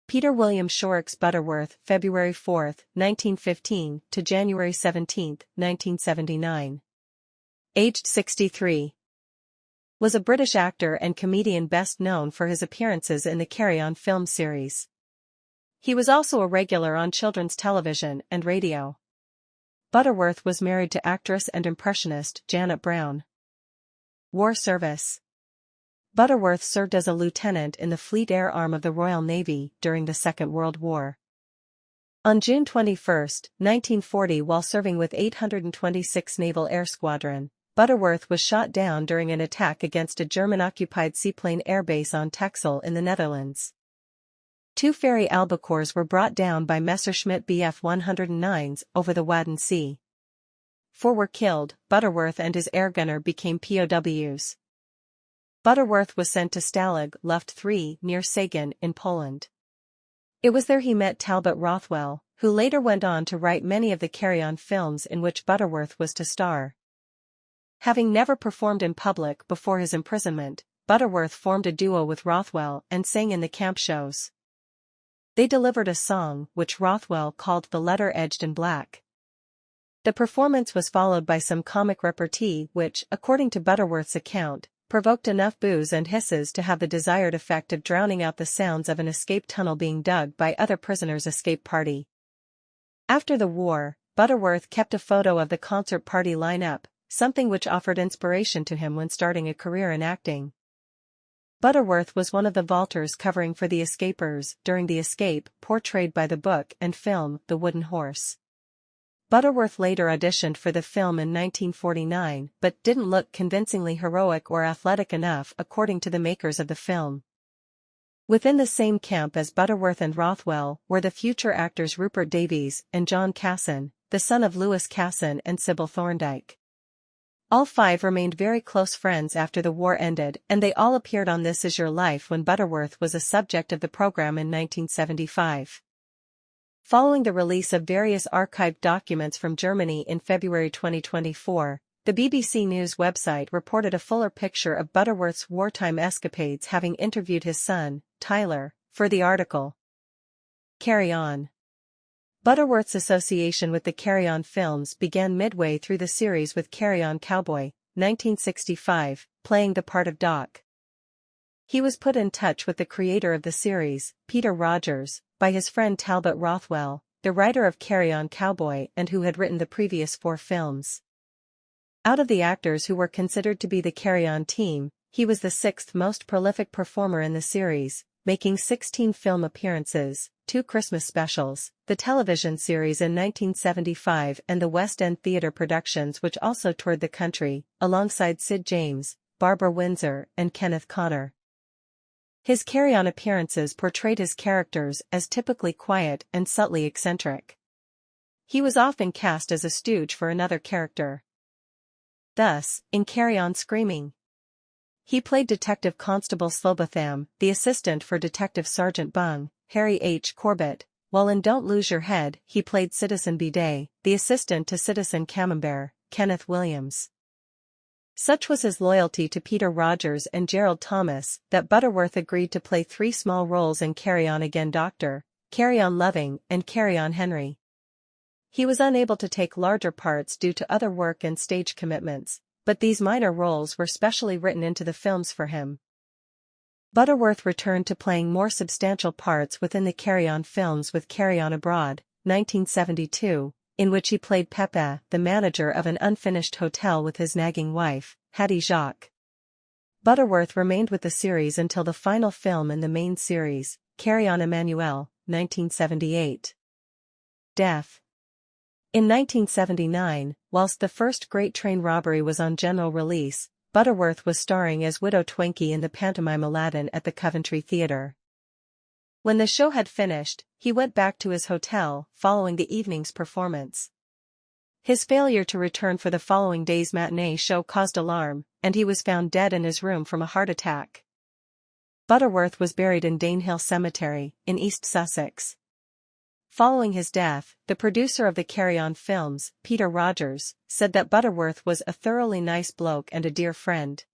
Peter William Shorrocks Butterworth, February 4, 1915 to January 17, 1979. Aged 63. Was a British actor and comedian best known for his appearances in the Carry On film series. He was also a regular on children's television and radio. Butterworth was married to actress and impressionist Janet Brown. War service. Butterworth served as a lieutenant in the Fleet Air Arm of the Royal Navy during the Second World War. On June 21, 1940, while serving with 826 Naval Air Squadron, Butterworth was shot down during an attack against a German-occupied seaplane airbase on Texel in the Netherlands. 2 ferry albacores were brought down by Messerschmitt Bf 109s over the Wadden Sea. 4 were killed. Butterworth and his airgunner became POWs. Butterworth was sent to Stalag Luft 3 near Sagan in Poland. It was there he met Talbot Rothwell, who later went on to write many of the Carry On films in which Butterworth was to star. Having never performed in public before his imprisonment, Butterworth formed a duo with Rothwell and sang in the camp shows. They delivered a song which Rothwell called The Letter Edged in Black. The performance was followed by some comic repartee which, according to Butterworth's account, provoked enough boos and hisses to have the desired effect of drowning out the sounds of an escape tunnel being dug by other prisoners' escape party. After the war, Butterworth kept a photo of the concert party lineup, something which offered inspiration to him when starting a career in acting. Butterworth was one of the vaulters covering for the escapers during the escape portrayed by the book and film The Wooden Horse. Butterworth later auditioned for the film in 1949 but didn't look convincingly heroic or athletic enough according to the makers of the film. Within the same camp as Butterworth and Rothwell were the future actors Rupert Davies and John Casson, the son of Lewis Casson and Sybil Thorndike. All 5 remained very close friends after the war ended, and they all appeared on This Is Your Life when Butterworth was a subject of the program in 1975. Following the release of various archived documents from Germany in February 2024, the BBC News website reported a fuller picture of Butterworth's wartime escapades, having interviewed his son, Tyler, for the article. Carry On. Butterworth's association with the Carry On films began midway through the series with Carry On Cowboy, 1965, playing the part of Doc. He was put in touch with the creator of the series, Peter Rogers, by his friend Talbot Rothwell, the writer of Carry On Cowboy and who had written the previous 4 films. Out of the actors who were considered to be the Carry On team, he was the 6th most prolific performer in the series, making 16 film appearances, 2 Christmas specials, the television series in 1975 and the West End theatre productions which also toured the country, alongside Sid James, Barbara Windsor and Kenneth Connor. His Carry On appearances portrayed his characters as typically quiet and subtly eccentric. He was often cast as a stooge for another character. Thus, in Carry On Screaming, he played Detective Constable Slobotham, the assistant for Detective Sergeant Bung, Harry H. Corbett, while in Don't Lose Your Head he played Citizen Bidet, the assistant to Citizen Camembert, Kenneth Williams. Such was his loyalty to Peter Rogers and Gerald Thomas that Butterworth agreed to play 3 small roles in Carry On Again Doctor, Carry On Loving and Carry On Henry. He was unable to take larger parts due to other work and stage commitments, but these minor roles were specially written into the films for him. Butterworth returned to playing more substantial parts within the Carry On films with Carry On Abroad, 1972, in which he played Pepe, the manager of an unfinished hotel with his nagging wife, Hattie Jacques. Butterworth remained with the series until the final film in the main series, Carry On Emmanuel, 1978. Death. In 1979, whilst the first Great Train Robbery was on general release, Butterworth was starring as Widow Twinkey in the pantomime Aladdin at the Coventry Theatre. When the show had finished, he went back to his hotel following the evening's performance. His failure to return for the following day's matinee show caused alarm, and he was found dead in his room from a heart attack. Butterworth was buried in Danehill Cemetery, in East Sussex. Following his death, the producer of the Carry On films, Peter Rogers, said that Butterworth was a thoroughly nice bloke and a dear friend.